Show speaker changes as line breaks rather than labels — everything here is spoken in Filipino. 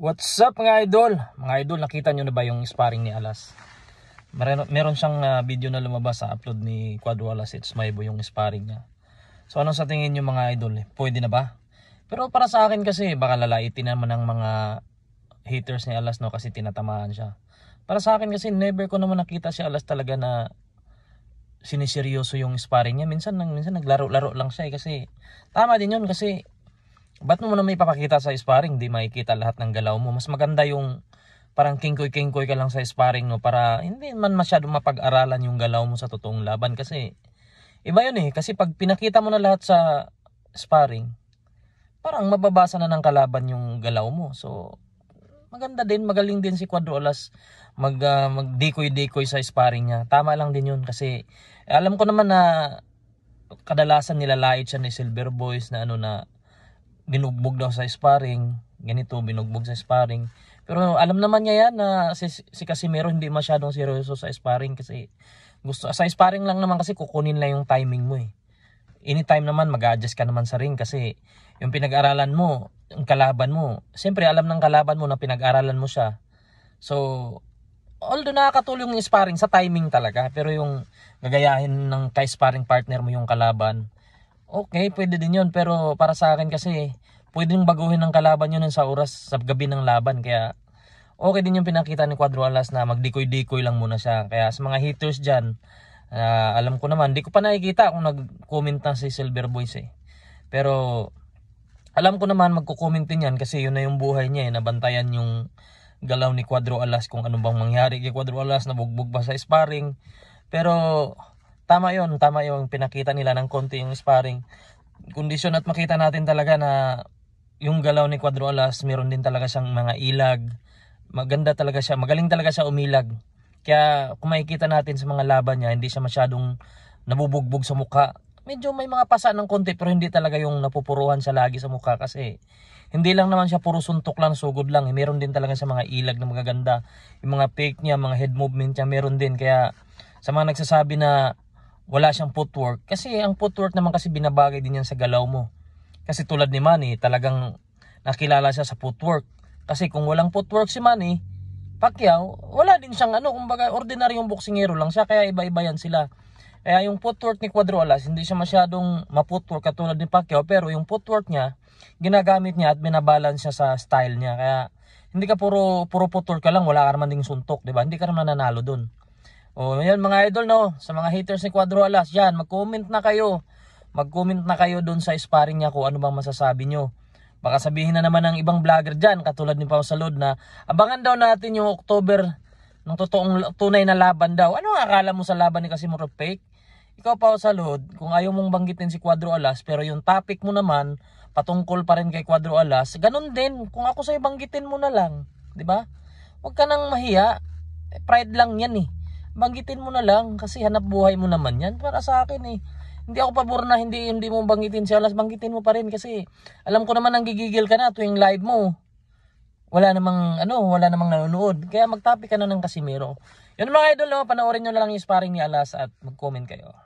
What's up mga idol? Mga idol, nakita nyo na ba yung sparring ni Alas? Meron siyang video na lumabas sa upload ni Quadro Alas. It's Maybo yung sparring niya. So anong sa tingin nyo mga idol? Pwede na ba? Pero para sa akin kasi baka lalaitin naman ng mga haters ni Alas, no, kasi tinatamaan siya. Para sa akin kasi never ko naman nakita si Alas talaga na siniseryoso yung sparring niya. Minsan naglaro-laro lang siya kasi tama din yun kasi ba't mo na may papakita sa sparring? Di makikita lahat ng galaw mo. Mas maganda yung parang kingkoy-kingkoy ka lang sa sparring, no, para hindi man masyadong mapag-aralan yung galaw mo sa totoong laban. Kasi iba yun eh. Kasi pag pinakita mo na lahat sa sparring, parang mababasa na ng kalaban yung galaw mo. So maganda din, magaling din si Quadro Alas mag-decoy-decoy sa sparring niya. Tama lang din yun kasi alam ko naman na kadalasan nilalait siya ni Silver Boys na na binugbog daw sa sparring, ganito, binugbog sa sparring. Pero alam naman niya yan na si Casimero hindi masyadong seryoso sa sparring kasi gusto sa sparring lang naman kasi kukunin lang yung timing mo eh. Anytime naman mag-adjust ka naman sa ring kasi yung pinag-aralan mo, yung kalaban mo, siyempre alam ng kalaban mo na pinag-aralan mo siya. So although nakakatulong yung sparring sa timing talaga, pero yung gagayahin ng kay sparring partner mo yung kalaban, okay, pwede din yun. Pero para sa akin kasi pwedeng baguhin ng kalaban yun sa oras sa gabi ng laban. Kaya okay din yung pinakita ni Quadro Alas na mag-decoy-decoy lang muna siya. Kaya sa mga haters dyan, alam ko naman, di ko pa nakikita kung nag-comment na si Silver Boys eh. Pero alam ko naman magko-comment din yan kasi yun na yung buhay niya eh. Nabantayan yung galaw ni Quadro Alas kung ano bang mangyari kay Quadro Alas, nabugbog ba sa sparring. Pero tama yung pinakita nila ng konti yung sparring. Kondisyon at makita natin talaga na yung galaw ni Quadro Alas, meron din talaga siyang mga ilag. Maganda talaga siya, magaling talaga siya umilag. Kaya kung makikita natin sa mga laban niya, hindi siya masyadong nabubugbog sa mukha. Medyo may mga pasa ng konti pero hindi talaga yung napupuruhan siya lagi sa mukha kasi hindi lang naman siya puro suntok lang, sugod lang. Meron din talaga sa mga ilag na magaganda. Yung mga fake niya, mga head movement niya, meron din. Kaya sa mga nagsasabi na wala siyang footwork, kasi ang footwork naman kasi binabagay din yan sa galaw mo. Kasi tulad ni Manny, talagang nakilala siya sa footwork. Kasi kung walang footwork si Manny Pacquiao, wala din siyang kumbaga ordinaryong boksingero lang siya, kaya iba-iba yan sila. Kaya yung footwork ni Quadro Alas, hindi siya masyadong ma-footwork katulad ni Pacquiao, pero yung footwork niya, ginagamit niya at binabalance niya sa style niya. Kaya hindi ka puro footwork ka lang, wala ka naman ding suntok, 'di ba? Hindi ka naman nanalo doon. O yan mga idol, no, sa mga haters ni Quadro Alas, yan, mag-comment na kayo. Mag-comment na kayo doon sa sparring niya kung ano bang masasabi nyo. Baka sabihin na naman ng ibang vlogger dyan, katulad ni Pao Salud, na abangan daw natin yung October ng totoong tunay na laban daw. Ano akala mo sa laban ni Casimero fake? Ikaw Pao Salud, kung ayaw mong banggitin si Quadro Alas, pero yung topic mo naman patungkol pa rin kay Quadro Alas, ganun din. Kung ako sa'yo, banggitin mo na lang, 'di ba? Huwag ka nang mahiya. Pride lang 'yan eh. Banggitin mo na lang kasi hanap buhay mo naman 'yan. Para sa akin eh, hindi ako pabor na hindi mo banggitin si Alas, banggitin mo pa rin kasi alam ko naman nanggigigil ka na tuwing live mo. Wala namang nanonood. Kaya mag-topic ka na ng Casimero. Yun mga idol, no, panoorin nyo na lang yung sparring ni Alas at mag-comment kayo.